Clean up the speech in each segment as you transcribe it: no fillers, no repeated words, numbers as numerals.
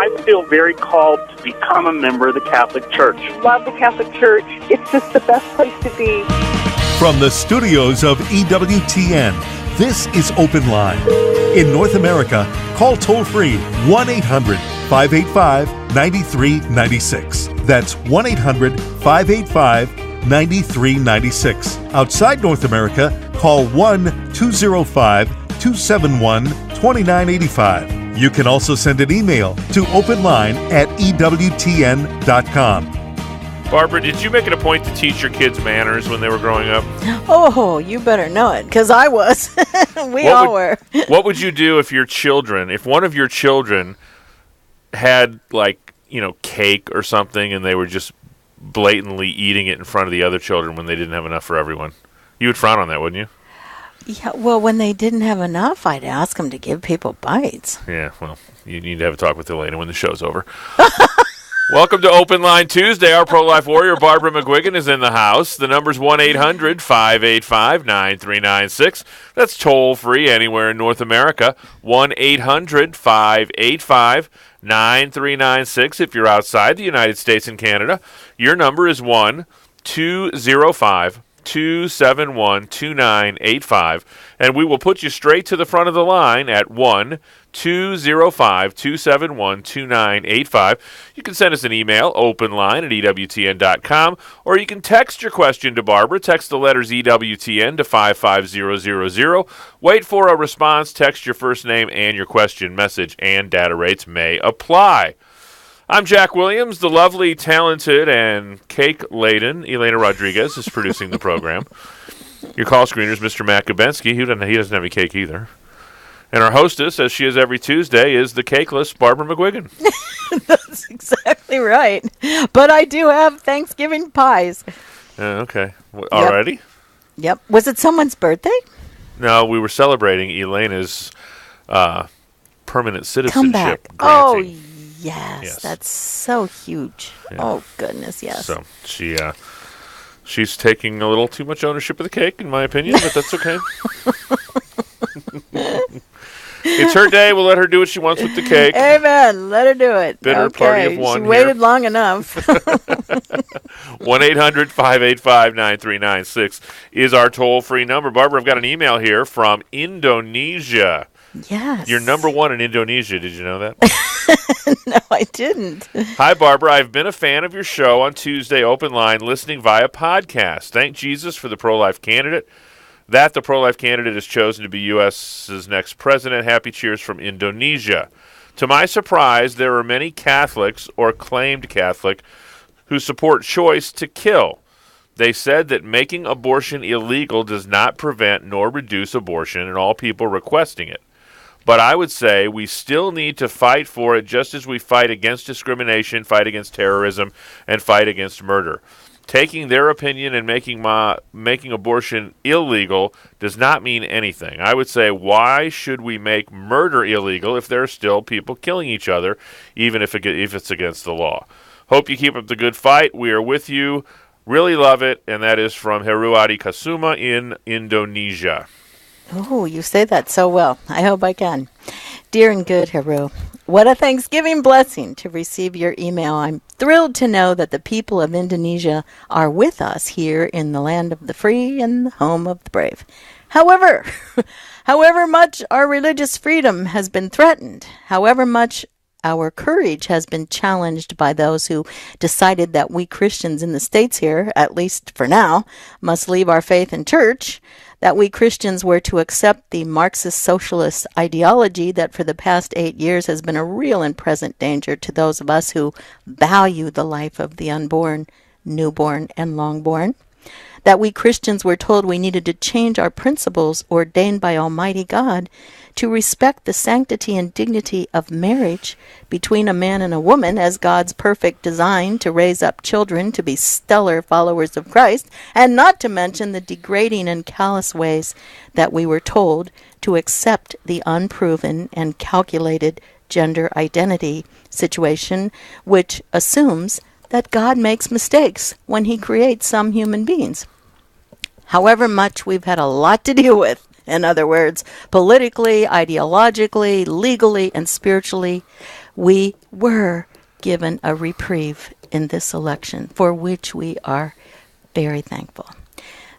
I feel very called to become a member of the Catholic Church. Love the Catholic Church. It's just the best place to be. From the studios of EWTN, this is Open Line. In North America, call toll-free 1-800-585-9396. That's 1-800-585-9396. Outside North America, call 1-205-271-2985. You can also send an email to openline@ewtn.com. Barbara, did you make it a point to teach your kids manners when they were growing up? Oh, you better know it, because I was. We all were. What would you do if one of your children had, cake or something, and they were just blatantly eating it in front of the other children when they didn't have enough for everyone? You would frown on that, wouldn't you? Yeah, well, when they didn't have enough, I'd ask them to give people bites. Yeah, well, you need to have a talk with Elena when the show's over. Welcome to Open Line Tuesday. Our pro-life warrior, Barbara McGuigan, is in the house. The number's 1-800-585-9396. That's toll-free anywhere in North America. 1-800-585-9396. If you're outside the United States and Canada, your number is 1-205-271-2985. And we will put you straight to the front of the line at 1-205-271-2985. You can send us an email, openline@ewtn.com, or you can text your question to Barbara. Text the letters EWTN to 55000. Wait for a response. Text your first name and your question. Message and data rates may apply. I'm Jack Williams. The lovely, talented, and cake-laden Elena Rodriguez is producing the program. Your call screener is Mr. Matt Gabensky. He doesn't have any cake either. And our hostess, as she is every Tuesday, is the cakeless Barbara McGuigan. That's exactly right. But I do have Thanksgiving pies. Okay. Already? Yep. Was it someone's birthday? No, we were celebrating Elena's permanent citizenship Comeback. granting. Oh, yes. That's so huge. Yeah. Oh, goodness, yes. So she's taking a little too much ownership of the cake, in my opinion, but that's okay. It's her day. We'll let her do what she wants with the cake. Amen. Let her do it. Bitter party of one. She waited long enough. 1-800-585-9396 is our toll-free number. Barbara, I've got an email here from Indonesia. Yes. You're number one in Indonesia. Did you know that? No, I didn't. Hi, Barbara. I've been a fan of your show on Tuesday, Open Line, listening via podcast. Thank Jesus for the pro-life candidate. That the pro-life candidate has chosen to be U.S.'s next president. Happy cheers from Indonesia. To my surprise, there are many Catholics or claimed Catholic who support choice to kill. They said that making abortion illegal does not prevent nor reduce abortion and all people requesting it. But I would say we still need to fight for it just as we fight against discrimination, fight against terrorism, and fight against murder. Taking their opinion and making abortion illegal does not mean anything. I would say, why should we make murder illegal if there are still people killing each other, even if it's against the law? Hope you keep up the good fight. We are with you. Really love it. And that is from Heruadi Kasuma in Indonesia. Oh, you say that so well. I hope I can. Dear and good Heru, what a Thanksgiving blessing to receive your email. I'm thrilled to know that the people of Indonesia are with us here in the land of the free and the home of the brave. However much our religious freedom has been threatened, however much our courage has been challenged by those who decided that we Christians in the States here, at least for now, must leave our faith in church, that we Christians were to accept the Marxist-socialist ideology that for the past 8 years has been a real and present danger to those of us who value the life of the unborn, newborn, and longborn, that we Christians were told we needed to change our principles ordained by Almighty God to respect the sanctity and dignity of marriage between a man and a woman as God's perfect design to raise up children to be stellar followers of Christ, and not to mention the degrading and callous ways that we were told to accept the unproven and calculated gender identity situation, which assumes that God makes mistakes when he creates some human beings. However much we've had a lot to deal with, in other words, politically, ideologically, legally, and spiritually, We were given a reprieve in this election, for which we are very thankful.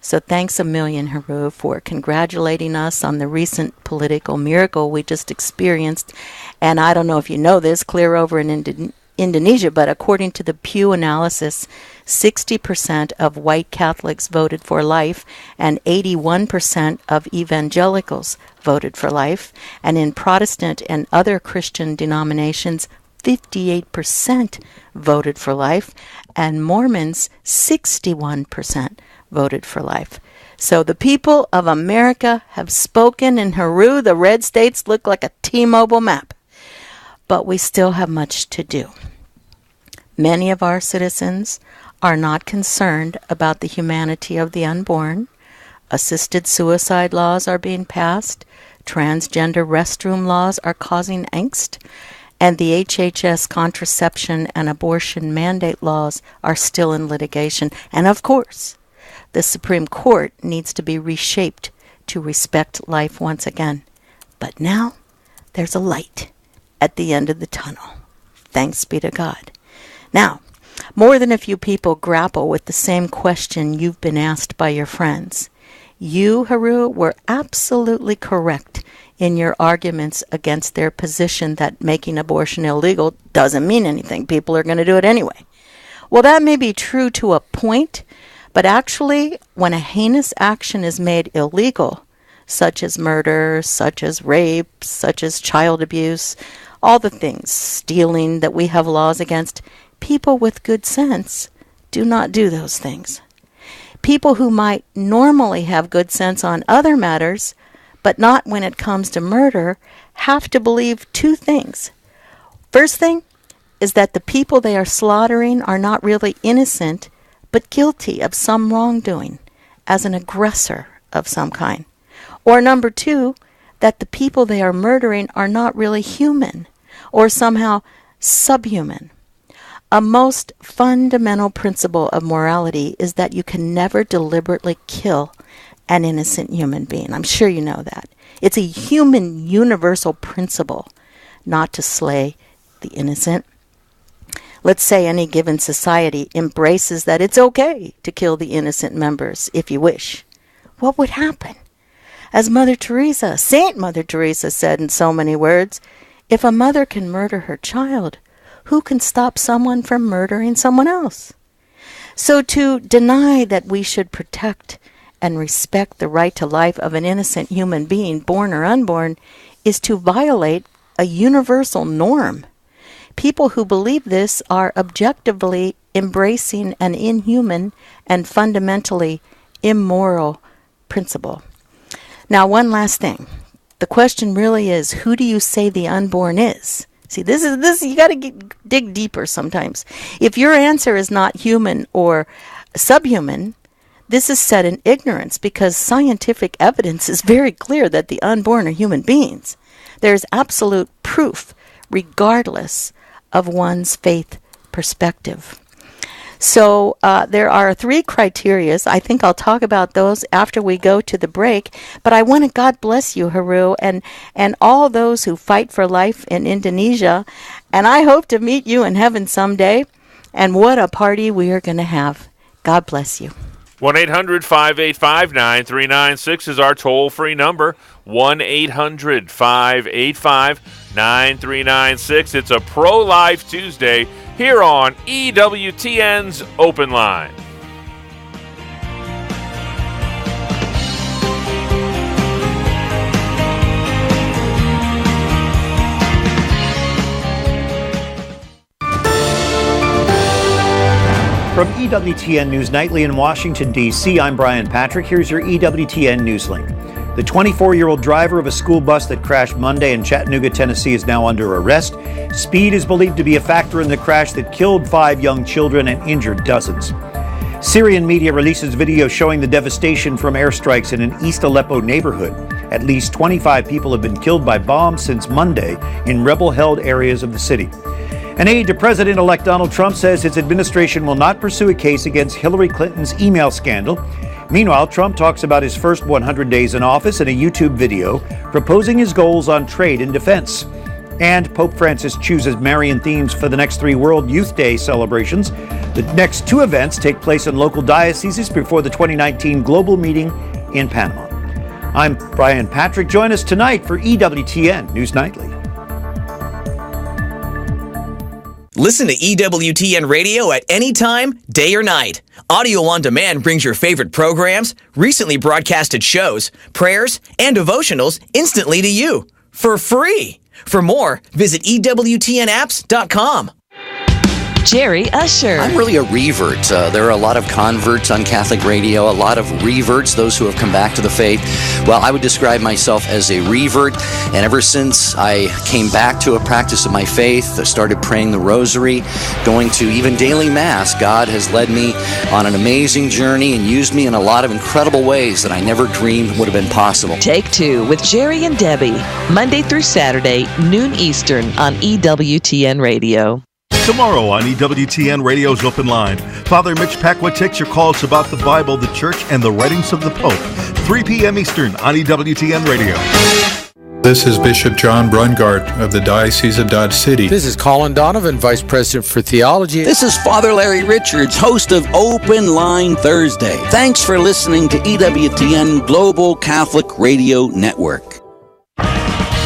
So thanks a million, Haru, for congratulating us on the recent political miracle we just experienced. And I don't know if you know this, clear over in Indonesia, but according to the Pew analysis, 60% of white Catholics voted for life and 81% of evangelicals voted for life. And in Protestant and other Christian denominations, 58% voted for life, and Mormons, 61% voted for life. So the people of America have spoken. In Haru, the red states look like a T-Mobile map. But we still have much to do. Many of our citizens are not concerned about the humanity of the unborn. Assisted suicide laws are being passed. Transgender restroom laws are causing angst. And the HHS contraception and abortion mandate laws are still in litigation. And of course, the Supreme Court needs to be reshaped to respect life once again. But now, there's a light at the end of the tunnel. Thanks be to God. Now, more than a few people grapple with the same question you've been asked by your friends. You, Haru, were absolutely correct in your arguments against their position that making abortion illegal doesn't mean anything. People are going to do it anyway. Well, that may be true to a point, but actually, when a heinous action is made illegal, such as murder, such as rape, such as child abuse, all the things, stealing that we have laws against, people with good sense do not do those things. People who might normally have good sense on other matters, but not when it comes to murder, have to believe two things. First thing is that the people they are slaughtering are not really innocent, but guilty of some wrongdoing, as an aggressor of some kind. Or number two, that the people they are murdering are not really human, or somehow subhuman. A most fundamental principle of morality is that you can never deliberately kill an innocent human being. I'm sure you know that. It's a human universal principle not to slay the innocent. Let's say any given society embraces that it's okay to kill the innocent members if you wish. What would happen? As Mother Teresa, Saint Mother Teresa said in so many words, if a mother can murder her child, who can stop someone from murdering someone else? So to deny that we should protect and respect the right to life of an innocent human being, born or unborn, is to violate a universal norm. People who believe this are objectively embracing an inhuman and fundamentally immoral principle. Now, one last thing. The question really is, who do you say the unborn is? See, this you got to dig deeper sometimes. If your answer is not human or subhuman, this is set in ignorance, because scientific evidence is very clear that the unborn are human beings. There is absolute proof, regardless of one's faith perspective. So there are 3 criteria. I think I'll talk about those after we go to the break. But I want to God bless you, Haru, and all those who fight for life in Indonesia. And I hope to meet you in heaven someday. And what a party we are going to have. God bless you. 1-800-585-9396 is our toll-free number. 1-800-585-9396. It's a Pro-Life Tuesday here on EWTN's Open Line. From EWTN News Nightly in Washington, D.C., I'm Brian Patrick. Here's your EWTN News Link. The 24-year-old driver of a school bus that crashed Monday in Chattanooga, Tennessee, is now under arrest. Speed is believed to be a factor in the crash that killed 5 young children and injured dozens. Syrian media releases video showing the devastation from airstrikes in an East Aleppo neighborhood. At least 25 people have been killed by bombs since Monday in rebel-held areas of the city. An aide to President-elect Donald Trump says his administration will not pursue a case against Hillary Clinton's email scandal. Meanwhile, Trump talks about his first 100 days in office in a YouTube video, proposing his goals on trade and defense. And Pope Francis chooses Marian themes for the next 3 World Youth Day celebrations. The next 2 events take place in local dioceses before the 2019 global meeting in Panama. I'm Brian Patrick. Join us tonight for EWTN News Nightly. Listen to EWTN Radio at any time, day or night. Audio on demand brings your favorite programs, recently broadcasted shows, prayers, and devotionals instantly to you for free. For more, visit EWTNapps.com. Jerry Usher. I'm really a revert. There are a lot of converts on Catholic radio, a lot of reverts, those who have come back to the faith. Well, I would describe myself as a revert, and ever since I came back to a practice of my faith, I started praying the rosary, going to even daily Mass, God has led me on an amazing journey and used me in a lot of incredible ways that I never dreamed would have been possible. Take 2 with Jerry and Debbie, Monday through Saturday, noon Eastern on EWTN Radio. Tomorrow on EWTN Radio's Open Line, Father Mitch Pacwa takes your calls about the Bible, the Church, and the writings of the Pope. 3 p.m. Eastern on EWTN Radio. This is Bishop John Brungart of the Diocese of Dodge City. This is Colin Donovan, Vice President for Theology. This is Father Larry Richards, host of Open Line Thursday. Thanks for listening to EWTN Global Catholic Radio Network.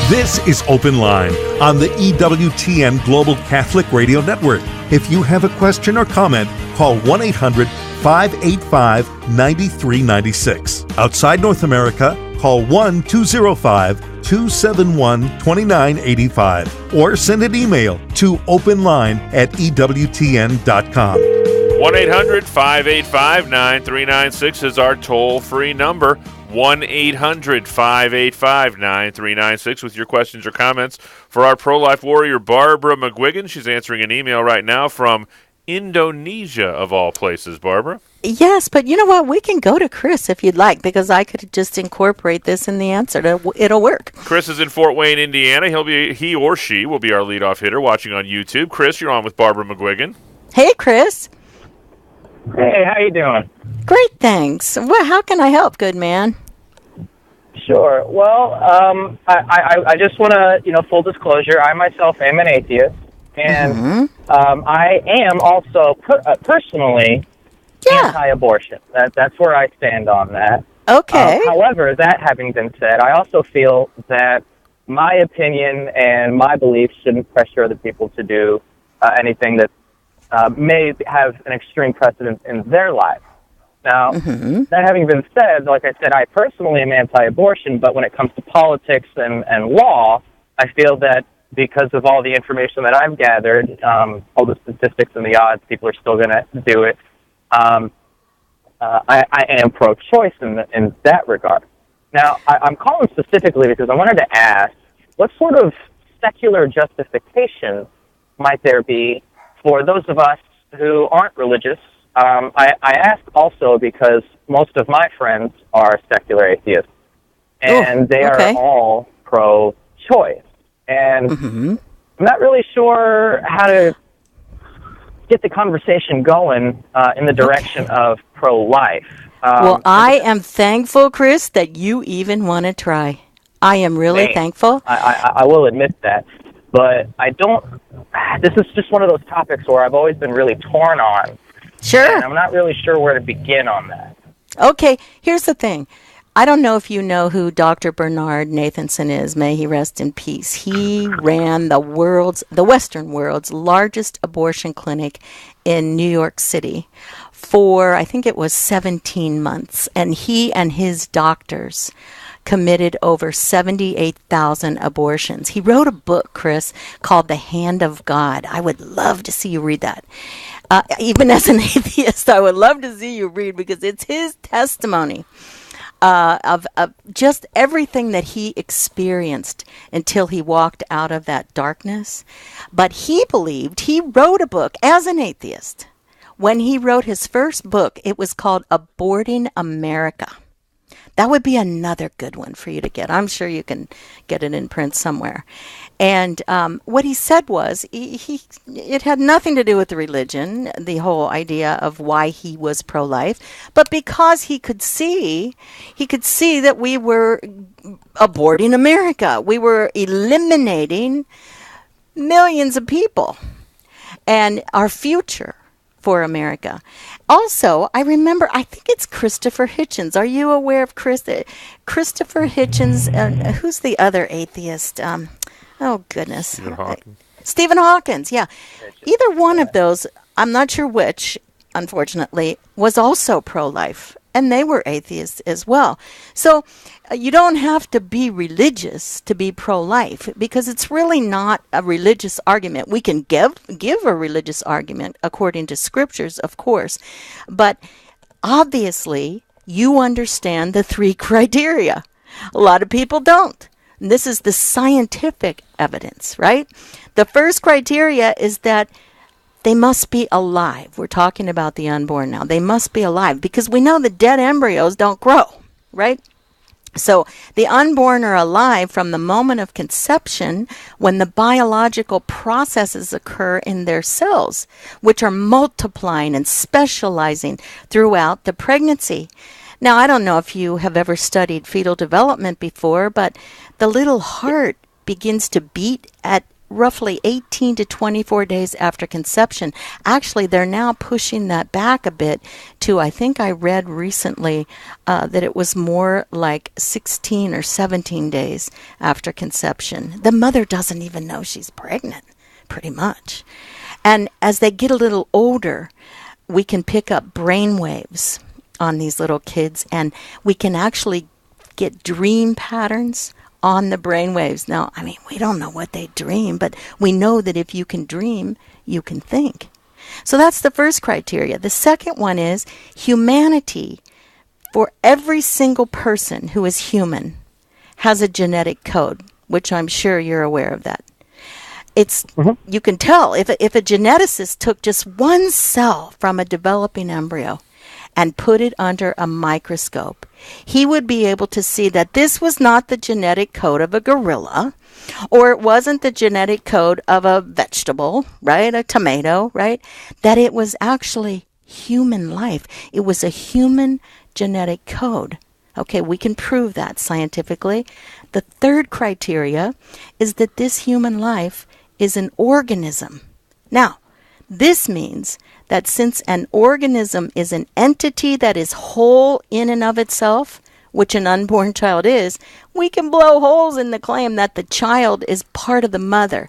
This is Open Line on the EWTN Global Catholic Radio Network. If you have a question or comment, call 1-800-585-9396. Outside North America, call 1-205-271-2985 or send an email to openline@ewtn.com. 1-800-585-9396 is our toll-free number. 1-800-585-9396 with your questions or comments for our pro-life warrior, Barbara McGuigan. She's answering an email right now from Indonesia, of all places. Barbara? Yes, but you know what? We can go to Chris if you'd like, because I could just incorporate this in the answer. It'll work. Chris is in Fort Wayne, Indiana. He or she will be our leadoff hitter watching on YouTube. Chris, you're on with Barbara McGuigan. Hey, Chris. Hey, how you doing? Great, thanks. Well, how can I help, good man? Sure. Well, I just want to, full disclosure, I myself am an atheist, and I am also personally anti-abortion. That's where I stand on that. Okay. However, that having been said, I also feel that my opinion and my beliefs shouldn't pressure other people to do anything that may have an extreme precedent in their life. Now, that having been said, like I said, I personally am anti-abortion, but when it comes to politics and law, I feel that because of all the information that I've gathered, all the statistics and the odds, people are still going to do it. I am pro-choice in that regard. Now, I'm calling specifically because I wanted to ask, what sort of secular justification might there be for those of us who aren't religious? I ask also because most of my friends are secular atheists, and they are all pro-choice. And I'm not really sure how to get the conversation going in the direction of pro-life. Well, I am thankful, Chris, that you even want to try. I am really thankful. I will admit that. But I don't... This is just one of those topics where I've always been really torn on. Sure. And I'm not really sure where to begin on that. Okay, here's the thing. I don't know if you know who Dr. Bernard Nathanson is. May he rest in peace. He ran the Western world's largest abortion clinic in New York City for, I think it was 17 months. And he and his doctors committed over 78,000 abortions. He wrote a book, Chris, called The Hand of God. I would love to see you read that. Even as an atheist, I would love to see you read, because it's his testimony of just everything that he experienced until he walked out of that darkness. But he believed, he wrote a book as an atheist. When he wrote his first book, it was called Aborting America. That would be another good one for you to get. I'm sure you can get it in print somewhere. And what he said was, it had nothing to do with the religion, the whole idea of why he was pro-life, but because he could see that we were aborting America. We were eliminating millions of people and our future for America. Also, I remember, I think it's Christopher Hitchens. Are you aware of Christopher Hitchens? Who's the other atheist? Oh, goodness. Stephen Hawking. Stephen Hawkins, yeah. Either one of those, I'm not sure which, unfortunately, was also pro-life. And they were atheists as well. So you don't have to be religious to be pro-life, because it's really not a religious argument. We can give a religious argument according to scriptures, of course. But obviously, you understand the 3 criteria. A lot of people don't. And this is the scientific evidence, right? The first criteria is that they must be alive. We're talking about the unborn now. They must be alive, because we know the dead embryos don't grow, right? So the unborn are alive from the moment of conception, when the biological processes occur in their cells, which are multiplying and specializing throughout the pregnancy. Now, I don't know if you have ever studied fetal development before, but the little heart begins to beat at roughly 18 to 24 days after conception. Actually, they're now pushing that back a bit to, I think I read recently that it was more like 16 or 17 days after conception. The mother doesn't even know she's pregnant, pretty much. And as they get a little older, we can pick up brain waves on these little kids, and we can actually get dream patterns on the brain waves. Now, I mean, we don't know what they dream, but we know that if you can dream, you can think. So that's the first criteria. The second one is humanity. For every single person who is human has a genetic code, which I'm sure you're aware of that. It's you can tell if a geneticist took just one cell from a developing embryo and put it under a microscope, he would be able to see that this was not the genetic code of a gorilla, or it wasn't the genetic code of a vegetable, right? A tomato, right? That it was actually human life. It was a human genetic code. Okay, we can prove that scientifically. The third criteria is that this human life is an organism. Now, this means that since an organism is an entity that is whole in and of itself, which an unborn child is, we can blow holes in the claim that the child is part of the mother.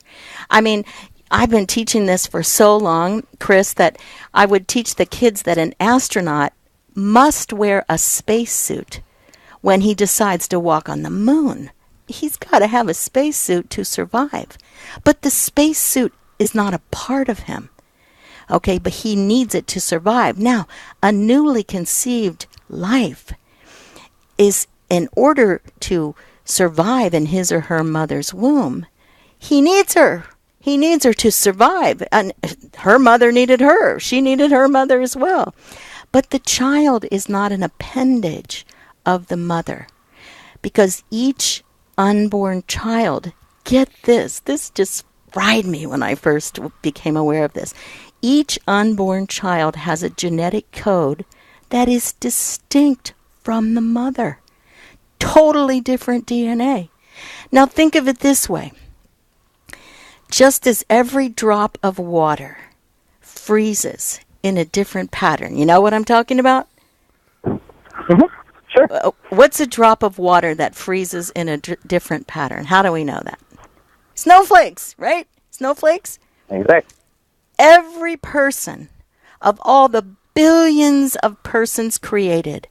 I mean, I've been teaching this for so long, Chris, that I would teach the kids that an astronaut must wear a spacesuit when he decides to walk on the moon. He's got to have a spacesuit to survive. But the spacesuit is not a part of him. Okay, but he needs it to survive. Now, a newly conceived life is, in order to survive in his or her mother's womb, he needs her. He needs her to survive. And her mother needed her. She needed her mother as well. But the child is not an appendage of the mother, because each unborn child, get this just fried me when I first became aware of this. Each unborn child has a genetic code that is distinct from the mother. Totally different DNA. Now think of it this way. Just as every drop of water freezes in a different pattern, you know what I'm talking about? Sure. What's a drop of water that freezes in a different pattern? How do we know that? Snowflakes, right? Snowflakes? Exactly. Every person of all the billions of persons created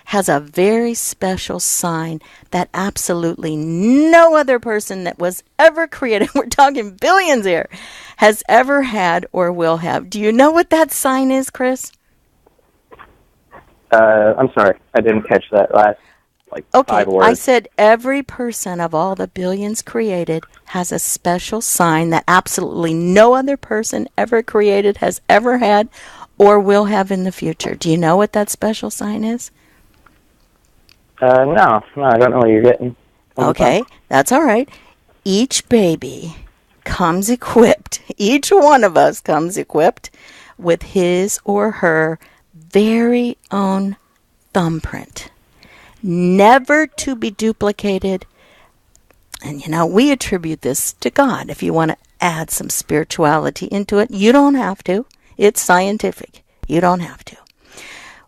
has a very special sign that absolutely no other person that was ever created, we're talking billions here, has ever had or will have. Do you know what that sign is, Chris? I'm sorry, I didn't catch that last, 5 words. I said every person of all the billions created has a special sign that absolutely no other person ever created has ever had or will have in the future. Do you know what that special sign is? No, I don't know what you're getting. Okay, that's all right. Each baby comes equipped, each one of us comes equipped with his or her very own thumbprint, never to be duplicated. And we attribute this to God. If you want to add some spirituality into it. You don't have to. It's scientific. You don't have to.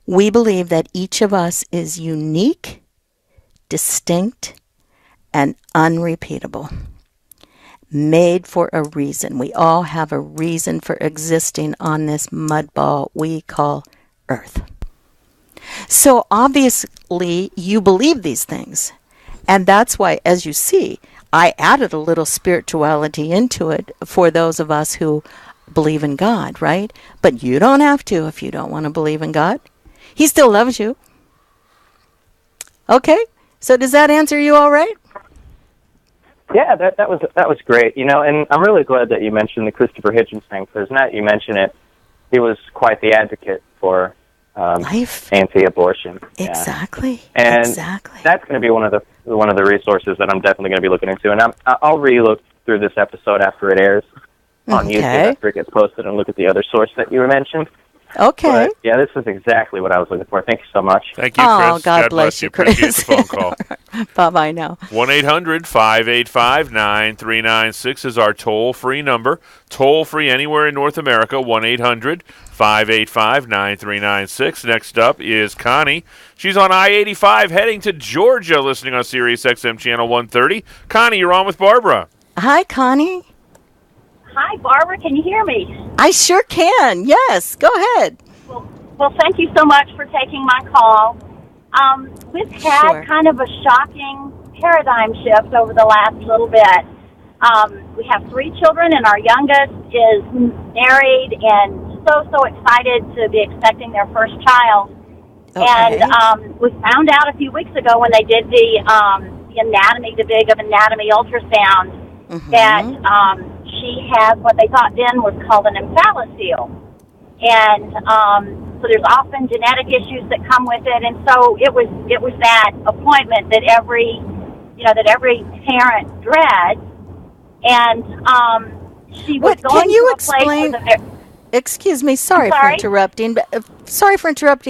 We believe that each of us is unique, distinct, and unrepeatable. Made for a reason. We all have a reason for existing on this mud ball we call Earth. So obviously you believe these things. And that's why, as you see, I added a little spirituality into it for those of us who believe in God, right? But you don't have to if you don't want to believe in God. He still loves you. Okay? So does that answer you all right? Yeah, that was great. You know, and I'm really glad that you mentioned the Christopher Hitchens thing, because now that you mention it, he was quite the advocate for life, anti-abortion. Exactly. Yeah. And exactly. That's going to be one of the resources that I'm definitely going to be looking into, and I'll re-look through this episode after it airs on YouTube after it gets posted and look at the other source that you mentioned. Okay. But, yeah, this is exactly what I was looking for. Thank you so much. Thank you, Chris. Oh, God bless you, Chris. Appreciate the phone call. Bye-bye now. 1-800-585-9396 is our toll-free number. Toll-free anywhere in North America, 1-800-585-9396. Next up is Connie. She's on I-85 heading to Georgia, listening on Sirius XM Channel 130. Connie, you're on with Barbara. Hi, Connie. Hi, Barbara. Can you hear me? I sure can. Yes. Go ahead. Well, thank you so much for taking my call. We've had kind of a shocking paradigm shift over the last little bit. We have 3 children, and our youngest is married and so excited to be expecting their first child. Okay. And we found out a few weeks ago when they did the big anatomy ultrasound, that she had what they thought then was called an emphalocele. And so there's often genetic issues that come with it, and so it was that appointment that every parent dreads. And she was going can you to a explain? place where Excuse me, sorry for interrupting,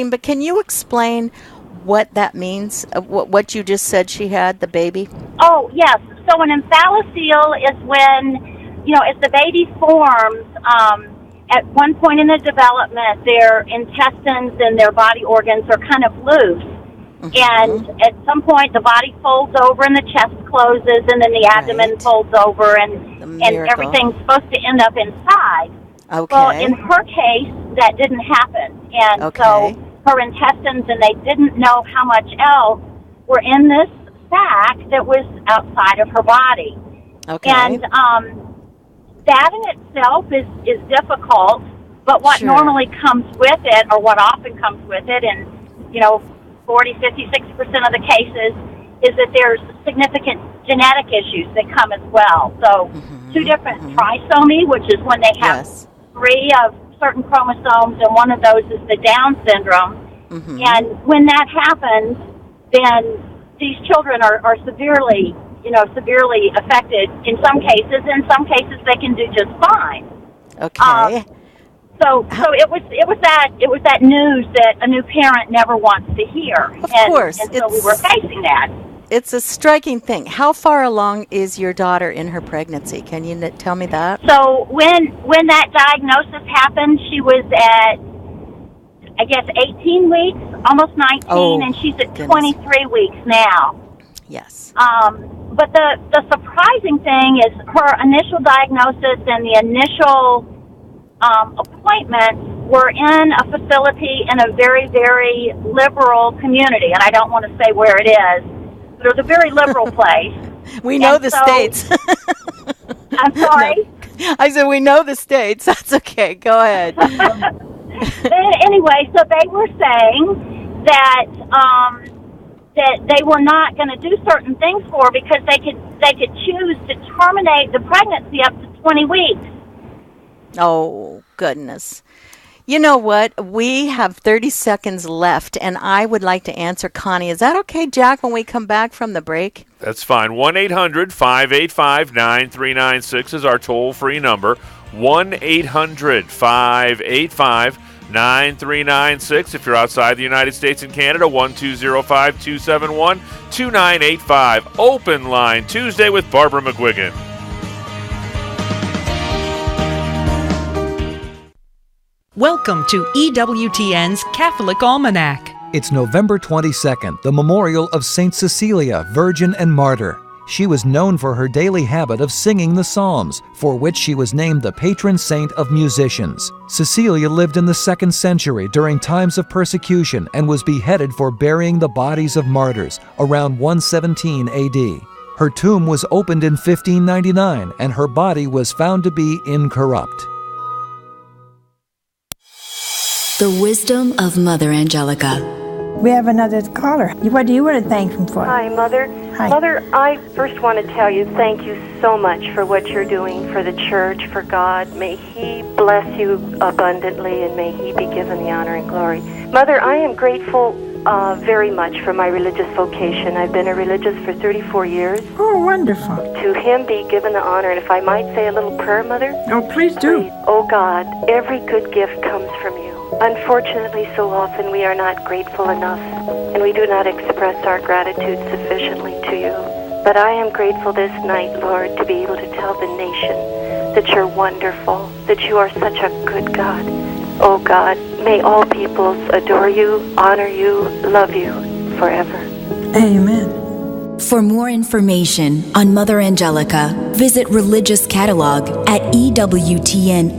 but can you explain what that means? What you just said she had, the baby? Oh yes. So an emphalocele is when, as the baby forms. At one point in the development, their intestines and their body organs are kind of loose. And at some point, the body folds over and the chest closes, and then the abdomen folds over, and everything's supposed to end up inside. Okay. Well, in her case, that didn't happen. And so her intestines, and they didn't know how much else were in this sac that was outside of her body. Okay. And that in itself is difficult, but what normally comes with it, or what often comes with it, and 40, 50, 60% of the cases, is that there's significant genetic issues that come as well. So 2 different trisomy, which is when they have 3 of certain chromosomes, and one of those is the Down syndrome. And when that happens, then these children are severely affected in some cases. In some cases, they can do just fine. Okay. So it was that news that a new parent never wants to hear. Of course. And so we were facing that. It's a striking thing. How far along is your daughter in her pregnancy? Can you tell me that? So when that diagnosis happened, she was at, I guess, 18 weeks, almost 19, and she's at 23 weeks now. Yes. But the surprising thing is her initial diagnosis and the initial appointments were in a facility in a very, very liberal community. And I don't want to say where it is, but it was a very liberal place. We know the states. I'm sorry? No. I said we know the states. That's okay. Go ahead. Anyway, so they were saying that that they were not going to do certain things for her because they could choose to terminate the pregnancy up to 20 weeks. Oh, goodness. You know what? We have 30 seconds left, and I would like to answer Connie. Is that okay, Jack, when we come back from the break? That's fine. 1-800-585-9396 is our toll-free number. 1-800-585-9396. If you're outside the United States and Canada, 1-205-271-2985. Open Line Tuesday with Barbara McGuigan. Welcome to EWTN's Catholic Almanac. It's November 22nd, the memorial of Saint Cecilia, Virgin and Martyr. She was known for her daily habit of singing the Psalms, for which she was named the patron saint of musicians. Cecilia lived in the 2nd century during times of persecution and was beheaded for burying the bodies of martyrs around 117 AD. Her tomb was opened in 1599 and her body was found to be incorrupt. The wisdom of Mother Angelica. We have another caller. What do you want to thank him for? Hi, Mother. Hi. Mother, I first want to tell you thank you so much for what you're doing for the church, for God. May He bless you abundantly, and may He be given the honor and glory. Mother, I am grateful very much for my religious vocation. I've been a religious for 34 years. Oh, wonderful. To Him be given the honor, and if I might say a little prayer, Mother? Oh, please do. Please. Oh, God, every good gift comes from you. Unfortunately, so often we are not grateful enough, and we do not express our gratitude sufficiently to you. But I am grateful this night, Lord, to be able to tell the nation that you're wonderful, that you are such a good God. Oh God, may all peoples adore you, honor you, love you forever. Amen. For more information on Mother Angelica, visit Religious Catalog at EWTNRC.com.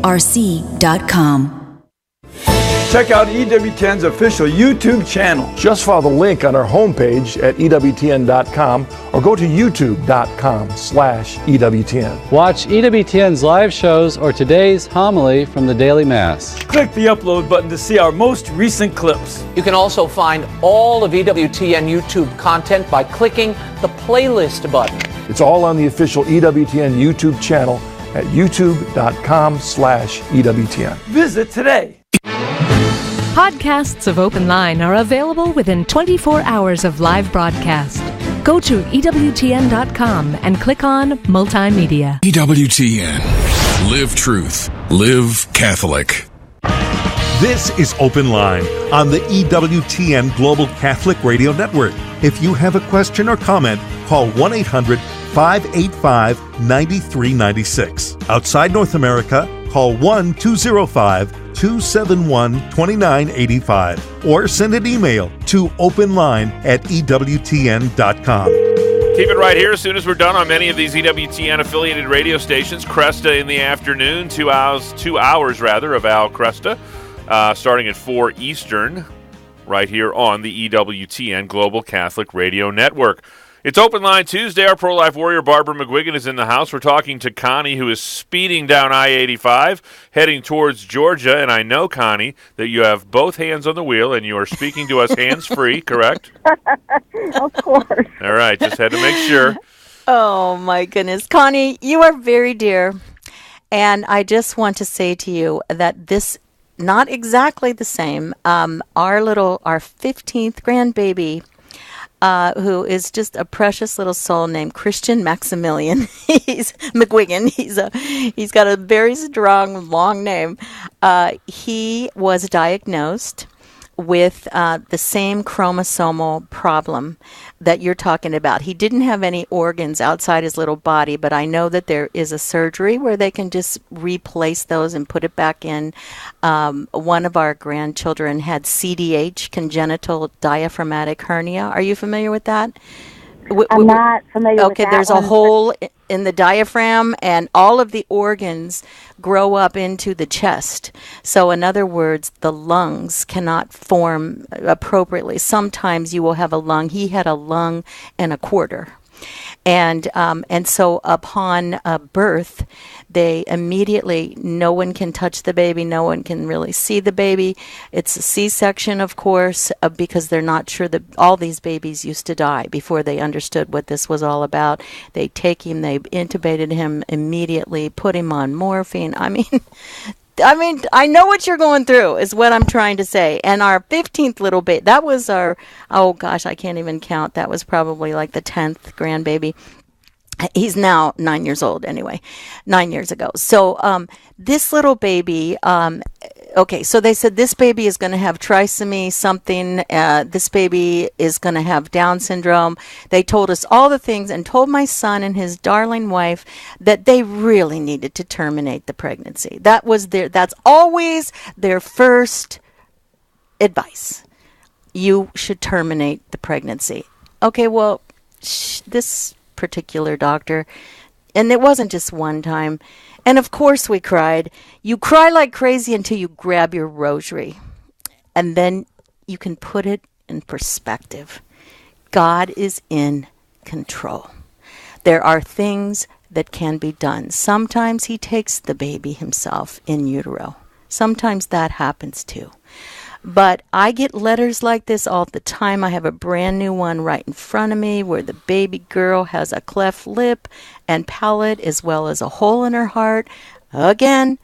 Check out EWTN's official YouTube channel. Just follow the link on our homepage at EWTN.com or go to YouTube.com/EWTN. Watch EWTN's live shows or today's homily from the Daily Mass. Click the upload button to see our most recent clips. You can also find all of EWTN YouTube content by clicking the playlist button. It's all on the official EWTN YouTube channel at YouTube.com/EWTN. Visit today. Podcasts of Open Line are available within 24 hours of live broadcast. Go to EWTN.com and click on Multimedia. EWTN. Live truth. Live Catholic. This is Open Line on the EWTN Global Catholic Radio Network. If you have a question or comment, call 1-800-585-9396. Outside North America, call 1-205-271-2985 or send an email to openline@EWTN.com. Keep it right here. As soon as we're done on many of these EWTN affiliated radio stations, Cresta in the afternoon, 2 hours of Al Cresta, starting at 4 Eastern, right here on the EWTN Global Catholic Radio Network. It's Open Line Tuesday. Our pro-life warrior, Barbara McGuigan, is in the house. We're talking to Connie, who is speeding down I-85, heading towards Georgia. And I know, Connie, that you have both hands on the wheel, and you are speaking to us hands-free, correct? Of course. All right, just had to make sure. Oh, my goodness. Connie, you are very dear. And I just want to say to you that this, not exactly the same, our 15th grandbaby, who is just a precious little soul named Christian Maximilian. He's McGuigan. He's got a very strong, long name. He was diagnosed with the same chromosomal problem that you're talking about. He didn't have any organs outside his little body, but I know that there is a surgery where they can just replace those and put it back in. One of our grandchildren had CDH, congenital diaphragmatic hernia. Are you familiar with that? I'm not familiar with that. Okay, there's a hole in the diaphragm, and all of the organs grow up into the chest. So in other words, the lungs cannot form appropriately. Sometimes you will have a lung. He had a lung and a quarter. And so upon birth, they immediately, no one can touch the baby, no one can really see the baby. It's a C-section, of course, because they're not sure that all these babies used to die before they understood what this was all about. They take him, they intubated him immediately, put him on morphine. I mean, I know what you're going through, is what I'm trying to say. And our 15th little baby, that was our, oh gosh, I can't even count. That was probably like the 10th grandbaby. He's now 9 years old anyway, 9 years ago. So this little baby, okay, so they said this baby is going to have trisomy something. This baby is going to have Down syndrome. They told us all the things and told my son and his darling wife that they really needed to terminate the pregnancy. That's always their first advice. You should terminate the pregnancy. Okay, well, this particular doctor, and it wasn't just one time, and of course we cried. You cry like crazy until you grab your rosary, and then you can put it in perspective. God is in control. There are things that can be done. Sometimes he takes the baby himself in utero. Sometimes that happens too. But I get letters like this all the time. I have a brand new one right in front of me where the baby girl has a cleft lip and palate as well as a hole in her heart. Again,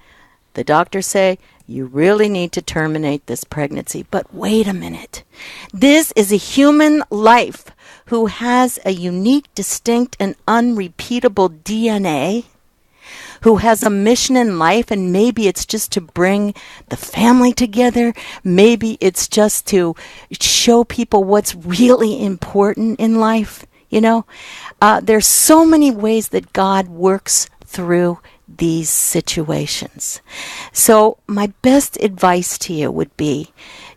the doctors say, you really need to terminate this pregnancy. But wait a minute. This is a human life who has a unique, distinct, and unrepeatable DNA, who has a mission in life, and maybe it's just to bring the family together. Maybe it's just to show people what's really important in life. You know, there's so many ways that God works through these situations. So my best advice to you would be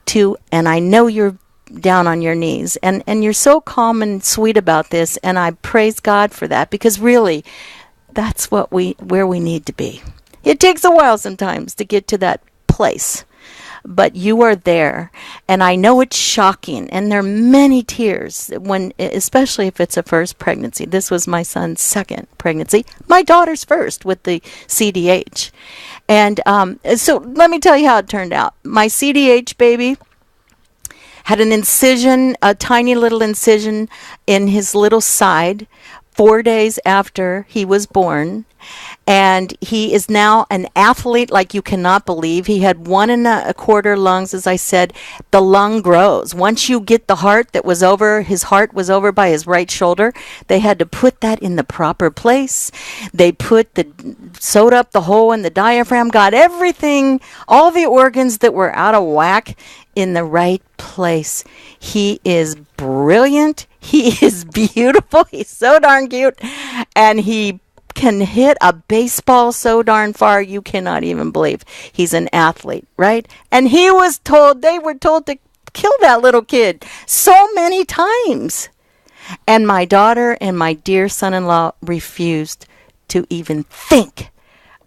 to, and I know you're down on your knees, and you're so calm and sweet about this, and I praise God for that, because really, that's where we need to be. It takes a while sometimes to get to that place, but you are there, and I know it's shocking, and there are many tears when, especially if it's a first pregnancy. This was my son's second pregnancy, my daughter's first with the CDH, and so let me tell you how it turned out. My CDH baby had an incision, a tiny little incision in his little side 4 days after he was born, and he is now an athlete like you cannot believe. He had 1 1/4 lungs, as I said. The lung grows. Once you get the heart that was over, his heart was over by his right shoulder, they had to put that in the proper place. They sewed up the hole in the diaphragm, got everything, all the organs that were out of whack in the right place. He is brilliant. He is beautiful. He's so darn cute. And he can hit a baseball so darn far you cannot even believe. He's an athlete, right? And they were told to kill that little kid so many times. And my daughter and my dear son-in-law refused to even think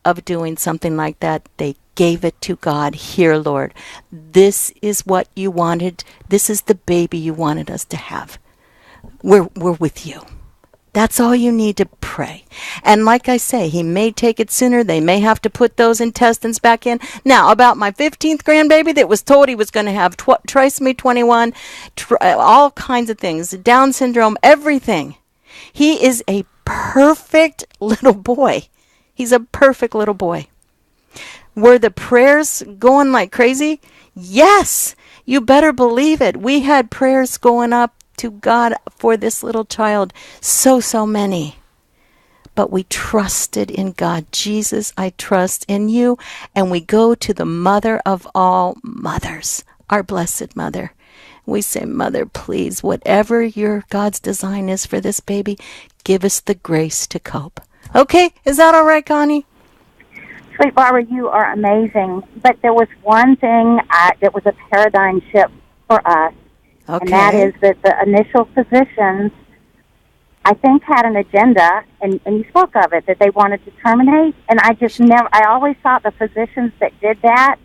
of doing something like that. They gave it to God. Here, Lord, this is what you wanted. This is the baby you wanted us to have. We're with you. That's all you need to pray. And like I say, he may take it sooner. They may have to put those intestines back in. Now, about my 15th grandbaby that was told he was going to have trisomy 21, all kinds of things, Down syndrome, everything. He is a perfect little boy. He's a perfect little boy. Were the prayers going like crazy? Yes, you better believe it. We had prayers going up to God for this little child. So many. But we trusted in God. Jesus, I trust in you. And we go to the mother of all mothers, our blessed mother. We say, Mother, please, whatever your God's design is for this baby, give us the grace to cope. Okay, is that all right, Connie? Sweet Barbara, you are amazing. But there was one thing that was a paradigm shift for us. Okay. And that is that the initial physicians, I think, had an agenda, and you spoke of it, that they wanted to terminate. And I always thought the physicians that did that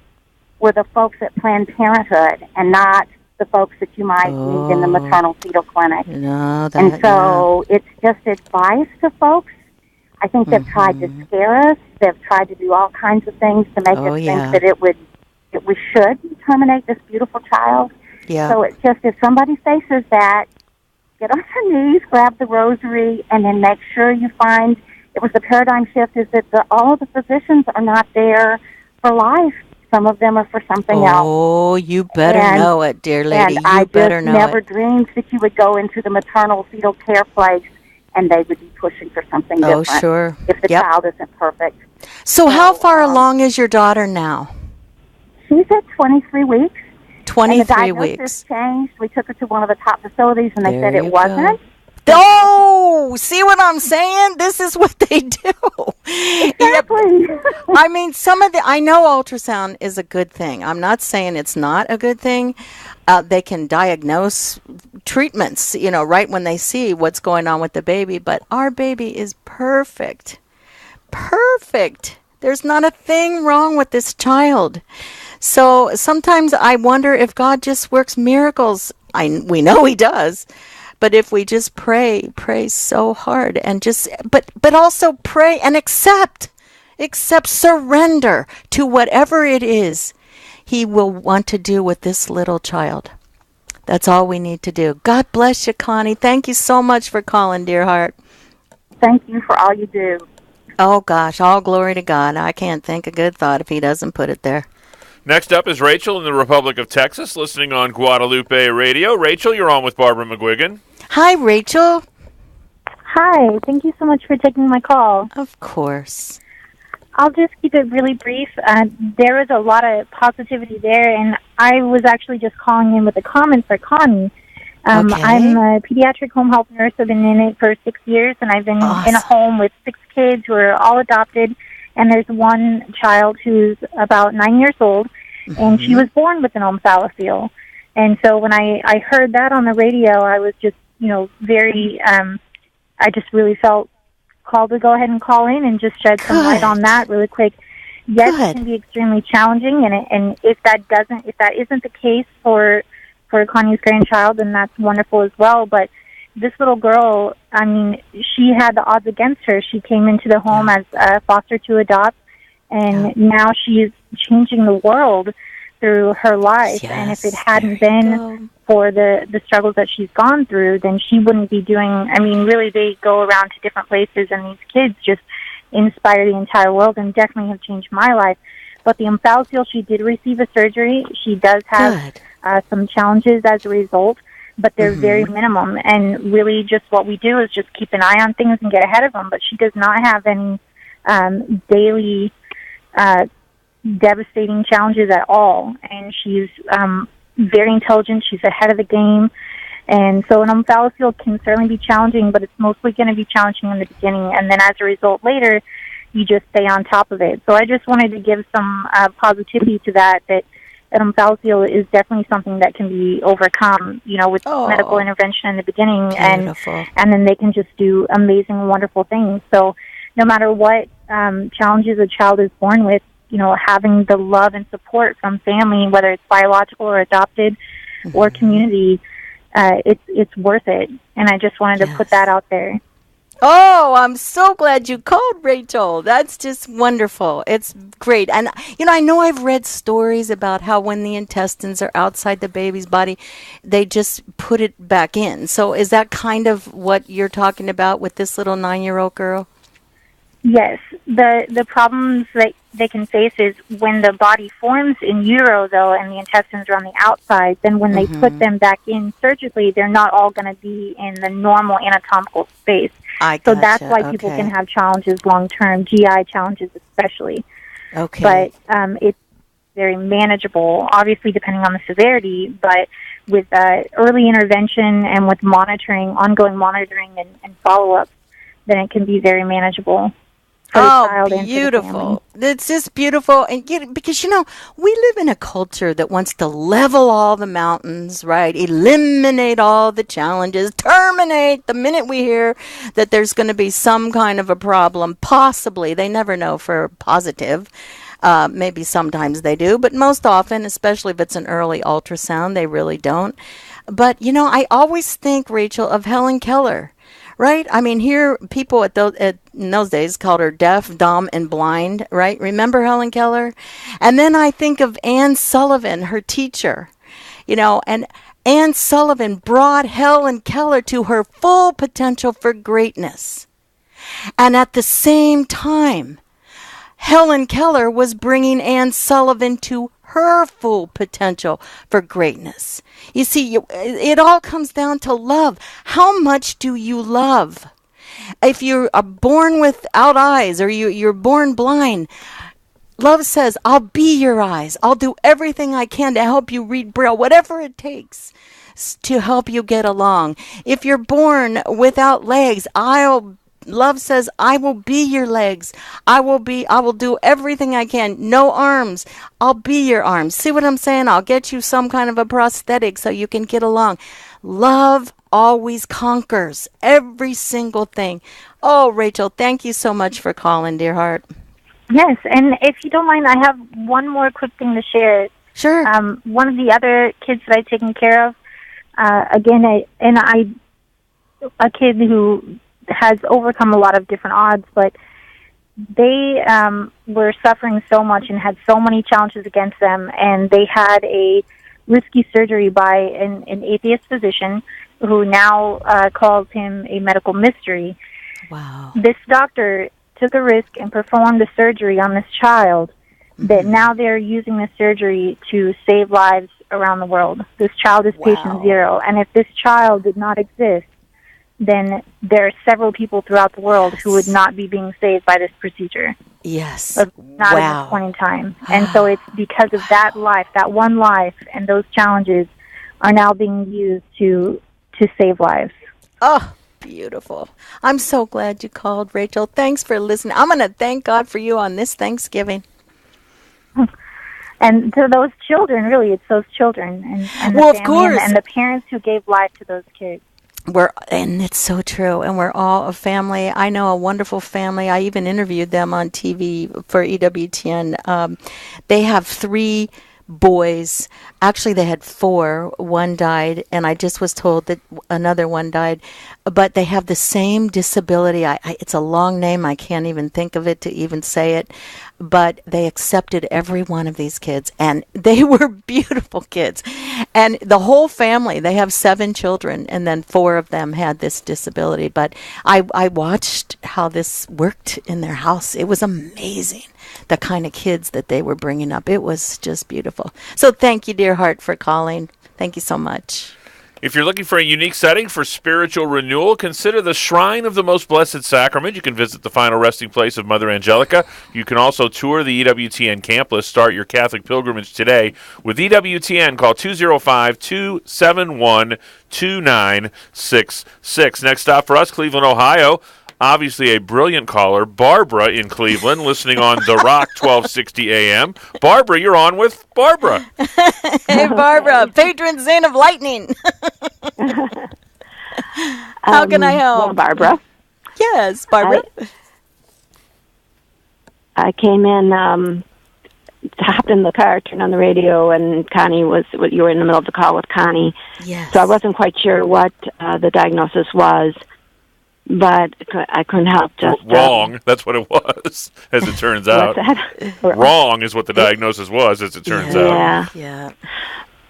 were the folks at Planned Parenthood and not the folks that you might meet in the maternal fetal clinic. No, and so it's just advice to folks. I think they've tried to scare us. They've tried to do all kinds of things to make us think that we should terminate this beautiful child. Yeah. So it's just, if somebody faces that, get on your knees, grab the rosary, and then make sure you find, it was the paradigm shift, is that all of the physicians are not there for life. Some of them are for something else. Oh, you better know it, dear lady. And you better know it. I never dreamed that you would go into the maternal fetal care place and they would be pushing for something different. Oh, sure. If the child isn't perfect. So how far along is your daughter now? She's at 23 weeks. 23 and the diagnosis weeks. changed. We took her to one of the top facilities, and they There said it you wasn't. Oh, see what I'm saying? This is what they do. Exactly. I mean, I know ultrasound is a good thing. I'm not saying it's not a good thing. They can diagnose treatments, right when they see what's going on with the baby. But our baby is perfect. Perfect. There's not a thing wrong with this child. So sometimes I wonder if God just works miracles. We know he does. But if we just pray so hard and but also pray and accept, surrender to whatever it is he will want to do with this little child. That's all we need to do. God bless you, Connie. Thank you so much for calling, dear heart. Thank you for all you do. Oh, gosh, all glory to God. I can't think a good thought if he doesn't put it there. Next up is Rachel in the Republic of Texas, listening on Guadalupe Radio. Rachel, you're on with Barbara McGuigan. Hi, Rachel. Hi. Thank you so much for taking my call. Of course. I'll just keep it really brief. There was a lot of positivity there, and I was actually just calling in with a comment for Connie. I'm a pediatric home health nurse. I've been in it for 6 years, and I've been in a home with 6 kids who are all adopted, and there's one child who's about 9 years old, and she was born with an omphalocele. And so when I heard that on the radio, I was just, very, I just really felt called to go ahead and call in and just shed some light on that really quick. Yes, it can be extremely challenging, and if that isn't the case for Connie's grandchild, then that's wonderful as well. But this little girl, I mean, she had the odds against her. She came into the home as a foster to adopt, and now she's changing the world through her life. And if it hadn't been for the struggles that she's gone through, then she wouldn't be doing, I mean, really, they go around to different places, and these kids just inspire the entire world and definitely have changed my life. But the omphalocele, she did receive a surgery. She does have some challenges as a result, but they're very minimum. And really just what we do is just keep an eye on things and get ahead of them. But she does not have any daily devastating challenges at all. And she's very intelligent. She's ahead of the game. And so an omphalocele can certainly be challenging, but it's mostly going to be challenging in the beginning. And then as a result later, you just stay on top of it. So I just wanted to give some positivity to that an omphalocele is definitely something that can be overcome, with medical intervention in the beginning. And then they can just do amazing, wonderful things. So no matter what challenges a child is born with, having the love and support from family, whether it's biological or adopted or community, it's worth it. And I just wanted to put that out there. Oh, I'm so glad you called, Rachel. That's just wonderful. It's great. And, I know I've read stories about how when the intestines are outside the baby's body, they just put it back in. So is that kind of what you're talking about with this little 9-year-old girl? Yes. The problems that they can face is when the body forms in utero, though, and the intestines are on the outside, then when they put them back in surgically, they're not all going to be in the normal anatomical space. So that's why people can have challenges long-term, GI challenges especially. But it's very manageable, obviously depending on the severity, but with early intervention and with ongoing monitoring and follow-up, then it can be very manageable. Beautiful. It's just beautiful. And because, we live in a culture that wants to level all the mountains, right? Eliminate all the challenges, terminate the minute we hear that there's going to be some kind of a problem. Possibly. They never know for positive. Maybe sometimes they do, but most often, especially if it's an early ultrasound, they really don't. But, I always think, Rachel, of Helen Keller. Right? I mean, here, people in those days called her deaf, dumb, and blind, right? Remember Helen Keller? And then I think of Anne Sullivan, her teacher, and Anne Sullivan brought Helen Keller to her full potential for greatness. And at the same time, Helen Keller was bringing Anne Sullivan to her full potential for greatness. You see, it all comes down to love. How much do you love? If you are born without eyes or you're born blind, Love says, I'll be your eyes. I'll do everything I can to help you read Braille, whatever it takes to help you get along. If you're born without legs, Love says, I will be your legs. I will do everything I can. No arms. I'll be your arms. See what I'm saying? I'll get you some kind of a prosthetic so you can get along. Love always conquers every single thing. Oh, Rachel, thank you so much for calling, dear heart. Yes, and if you don't mind, I have one more quick thing to share. Sure. One of the other kids that I've taken care of, a kid who has overcome a lot of different odds, but they were suffering so much and had so many challenges against them, and they had a risky surgery by an atheist physician who now calls him a medical mystery. Wow. This doctor took a risk and performed the surgery on this child that now they're using the surgery to save lives around the world. This child is patient zero, and if this child did not exist, then there are several people throughout the world who would not be being saved by this procedure. Yes. Not at this point in time. And so it's because of that life, that one life, and those challenges are now being used to save lives. Oh, beautiful. I'm so glad you called, Rachel. Thanks for listening. I'm going to thank God for you on this Thanksgiving. And to those children, really, it's those children and the of family course. and the parents who gave life to those kids. And it's so true, and we're all a family. I know a wonderful family. I even interviewed them on TV for EWTN. They have 3 boys. Actually, they had 4. One died, and I just was told that another one died. But they have the same disability. It's a long name. I can't even think of it to even say it. But they accepted every one of these kids, and they were beautiful kids. And the whole family, they have 7 children, and then 4 of them had this disability. But I watched how this worked in their house. It was amazing, the kind of kids that they were bringing up. It was just beautiful. So thank you, dear heart, for calling. Thank you so much. If you're looking for a unique setting for spiritual renewal, consider the Shrine of the Most Blessed Sacrament. You can visit the final resting place of Mother Angelica. You can also tour the EWTN camp list. Start your Catholic pilgrimage today with EWTN. Call 205-271-2966. Next stop for us, Cleveland, Ohio. Obviously a brilliant caller, Barbara in Cleveland, listening on The Rock 1260 AM. Barbara, you're on with Barbara. Hey, Barbara, patron saint of lightning. How can I help? Well, Barbara. Yes, Barbara. I came in, hopped in the car, turned on the radio, and Connie you were in the middle of the call with Connie. Yes. So I wasn't quite sure what the diagnosis was. But I couldn't help just... Wrong. That's what it was, as it turns out. Wrong is what the diagnosis was, as it turns out. Yeah.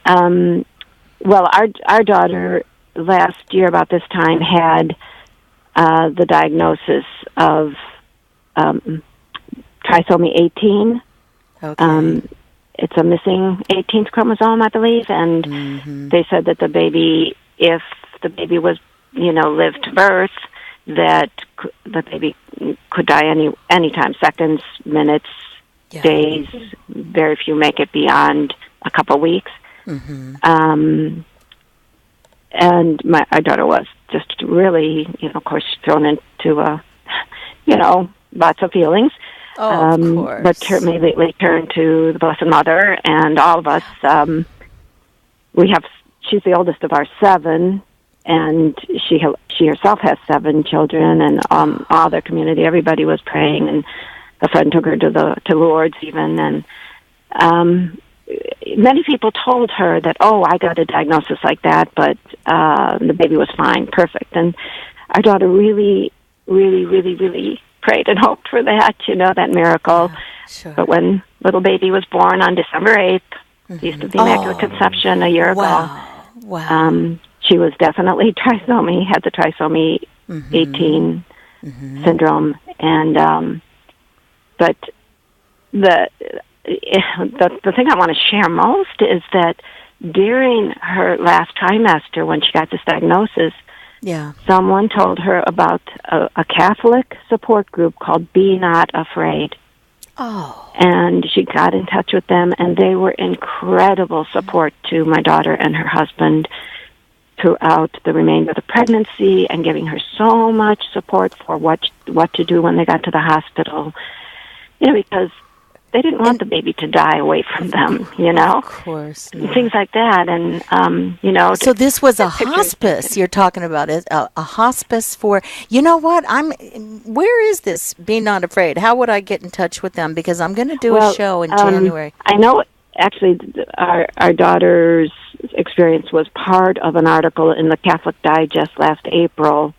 Well, our daughter last year about this time had the diagnosis of trisomy 18. Okay. It's a missing 18th chromosome, I believe, and they said that the baby, if the baby was, lived to birth, that the baby could die any time, seconds, minutes, days. Very few make it beyond a couple weeks. And our daughter was just really, of course, thrown into lots of feelings. Of course. But immediately turned to the Blessed Mother, and all of us. She's the oldest of our 7. And she herself has 7 children, and all their community, everybody was praying, and a friend took her to Lourdes even, and many people told her that, I got a diagnosis like that, but the baby was fine, perfect. And our daughter really, really, really, really prayed and hoped for that, that miracle. Sure. But when little baby was born on December 8th, Feast of the Immaculate Conception a year ago, she was definitely had the trisomy 18 syndrome, and but the thing I want to share most is that during her last trimester, when she got this diagnosis, someone told her about a Catholic support group called Be Not Afraid. Oh. And she got in touch with them, and they were incredible support to my daughter and her husband throughout the remainder of the pregnancy, and giving her so much support for what to do when they got to the hospital. Because they didn't want the baby to die away from them, Of course. No. Things like that. And, So this was a hospice you're talking about, a hospice for, you know what, where is this Be Not Afraid? How would I get in touch with them? Because I'm going to do a show in January. I know, actually, our daughter's experience was part of an article in the Catholic Digest last April.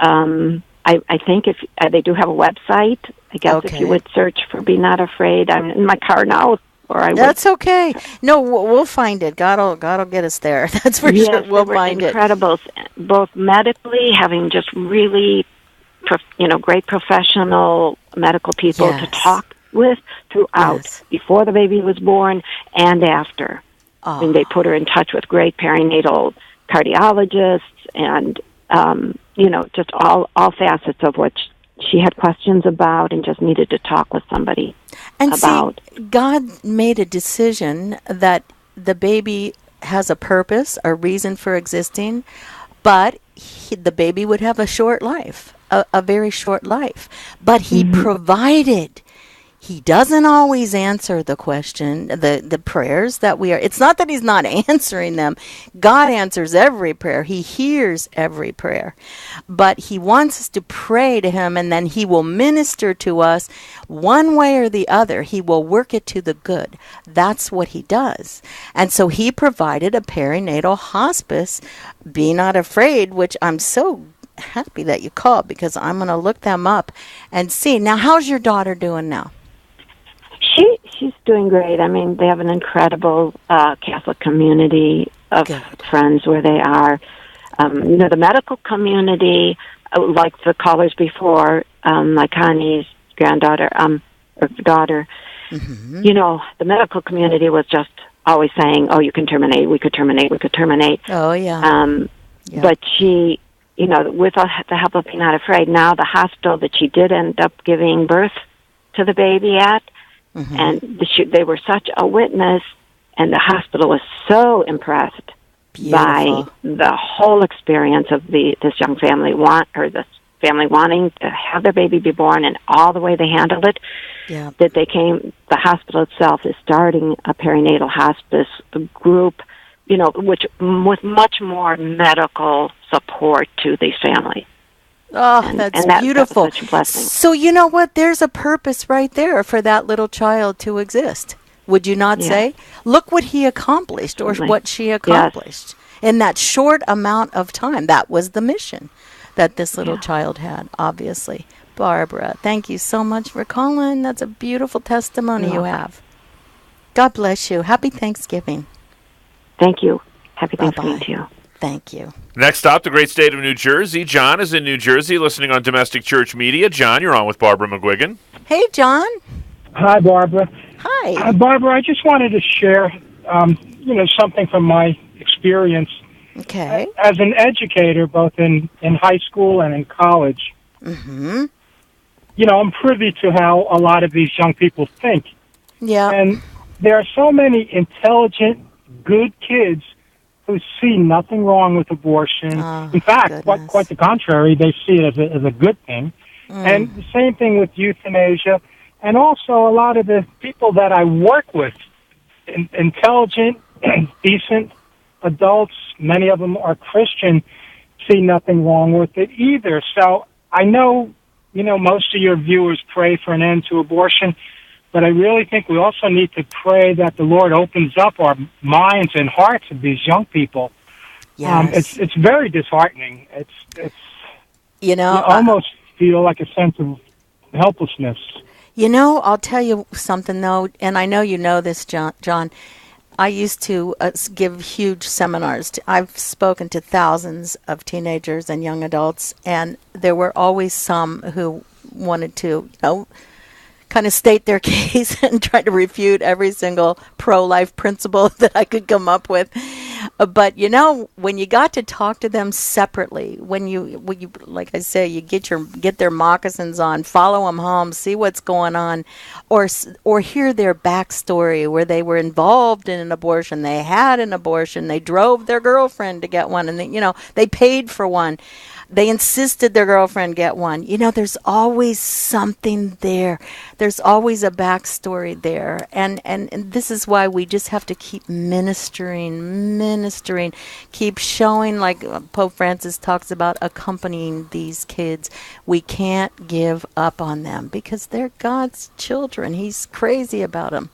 I think if they do have a website, I guess if you would search for Be Not Afraid. I'm in my car now, or I would. That's okay. No, we'll find it. God'll get us there. That's for sure. We'll find incredible, both medically, having just really, great professional medical people to talk with throughout, before the baby was born and after. I mean, they put her in touch with great perinatal cardiologists and, just all facets of what she had questions about and just needed to talk with somebody about. See, God made a decision that the baby has a purpose, a reason for existing, but the baby would have a short life, a very short life. But He provided. He doesn't always answer the question, the prayers that we are. It's not that He's not answering them. God answers every prayer. He hears every prayer. But He wants us to pray to Him, and then He will minister to us one way or the other. He will work it to the good. That's what He does. And so He provided a perinatal hospice, Be Not Afraid, which I'm so happy that you called, because I'm going to look them up and see. Now, how's your daughter doing now? She's doing great. I mean, they have an incredible Catholic community of friends where they are. The medical community, like the callers before, like Connie's granddaughter, or daughter, the medical community was just always saying, "Oh, you can terminate. We could terminate. We could terminate." Oh, yeah. But she, with the help of Be Not Afraid, now the hospital that she did end up giving birth to the baby at. And they were such a witness, and the hospital was so impressed by the whole experience of this young family this family wanting to have their baby be born, and all the way they handled it. Yeah. That the hospital itself is starting a perinatal hospice group, which with much more medical support to these families. Oh, that's beautiful. That's such a blessing. So you know what? There's a purpose right there for that little child to exist. Would you not say? Look what he accomplished, or what she accomplished in that short amount of time. That was the mission that this little child had, obviously. Barbara, thank you so much for calling. That's a beautiful testimony you have. God bless you. Happy Thanksgiving. Thank you. Happy Thanksgiving to you. Thank you. Next up, the great state of New Jersey. John is in New Jersey, listening on Domestic Church Media. John, you're on with Barbara McGuigan. Hey, John. Hi, Barbara. Hi. Barbara, I just wanted to share, something from my experience. Okay. As an educator, both in high school and in college, I'm privy to how a lot of these young people think. Yeah. And there are so many intelligent, good kids who see nothing wrong with abortion. In fact, quite the contrary, they see it as a good thing. And the same thing with euthanasia. And also a lot of the people that I work with, intelligent, decent adults, many of them are Christian, see nothing wrong with it either. So I know, most of your viewers pray for an end to abortion, but I really think we also need to pray that the Lord opens up our minds and hearts of these young people. Yes. It's very disheartening. It's you almost feel like a sense of helplessness. I'll tell you something, though, and I know you know this, John. I used to give huge seminars. I've spoken to thousands of teenagers and young adults, and there were always some who wanted to, kind of state their case and try to refute every single pro-life principle that I could come up with. But when you got to talk to them separately, when you like I say, you get their moccasins on, follow them home, see what's going on, or hear their backstory where they were involved in an abortion, they had an abortion, they drove their girlfriend to get one, and they paid for one. They insisted their girlfriend get one. There's always something there. There's always a backstory there. And this is why we just have to keep ministering, keep showing, like Pope Francis talks about, accompanying these kids. We can't give up on them because they're God's children. He's crazy about them.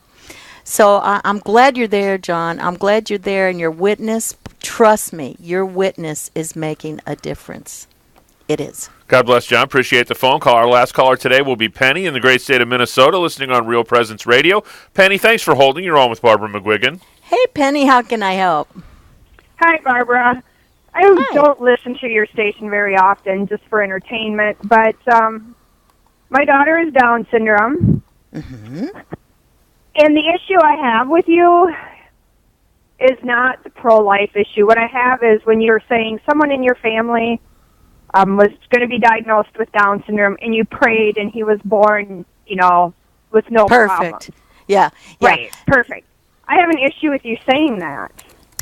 So I'm glad you're there, John. I'm glad you're there, and your witness, trust me, your witness is making a difference. It is. God bless, John. Appreciate the phone call. Our last caller today will be Penny in the great state of Minnesota, listening on Real Presence Radio. Penny, thanks for holding. You're on with Barbara McGuigan. Hey, Penny, how can I help? Hi, Barbara. I don't listen to your station very often, just for entertainment, but my daughter is Down syndrome. Mm-hmm. And the issue I have with you is not the pro-life issue. What I have is when you're saying someone in your family was going to be diagnosed with Down syndrome, and you prayed, and he was born, with no problem. Perfect. Yeah. Right. Perfect. I have an issue with you saying that.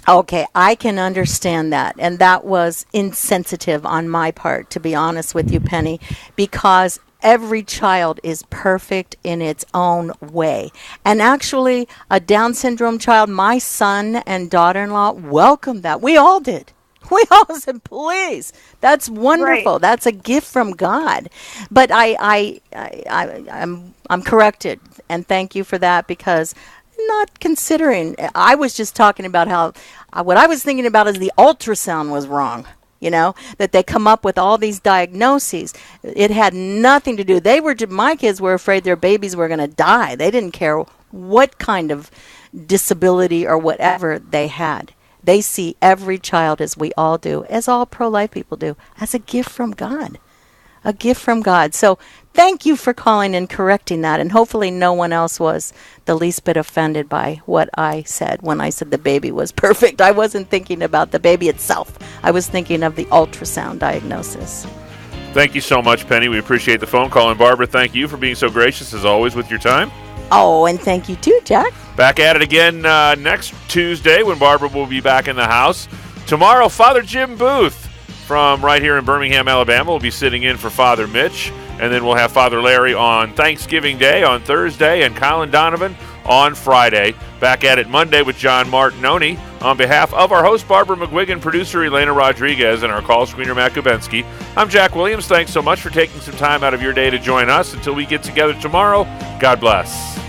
Okay, I can understand that. And that was insensitive on my part, to be honest with you, Penny, because every child is perfect in its own way. And actually, a Down syndrome child, my son and daughter-in-law welcomed that. We all did. We all said, please, that's wonderful. Right. That's a gift from God. But I'm corrected, and thank you for that, because not considering, I was just talking about how, what I was thinking about is the ultrasound was wrong. That they come up with all these diagnoses. It had nothing to do. My kids were afraid their babies were going to die. They didn't care what kind of disability or whatever they had. They see every child, as we all do, as all pro-life people do, as a gift from God. A gift from God. So thank you for calling and correcting that. And hopefully no one else was the least bit offended by what I said when I said the baby was perfect. I wasn't thinking about the baby itself. I was thinking of the ultrasound diagnosis. Thank you so much, Penny. We appreciate the phone call. And Barbara, thank you for being so gracious, as always, with your time. Oh, and thank you too, Jack. Back at it again next Tuesday when Barbara will be back in the house. Tomorrow, Father Jim Booth from right here in Birmingham, Alabama, will be sitting in for Father Mitch. And then we'll have Father Larry on Thanksgiving Day on Thursday, and Colin Donovan on Friday. Back at it Monday with John Martinoni. On behalf of our host, Barbara McGuigan, producer Elena Rodriguez, and our call screener, Matt Kubensky, I'm Jack Williams. Thanks so much for taking some time out of your day to join us. Until we get together tomorrow, God bless.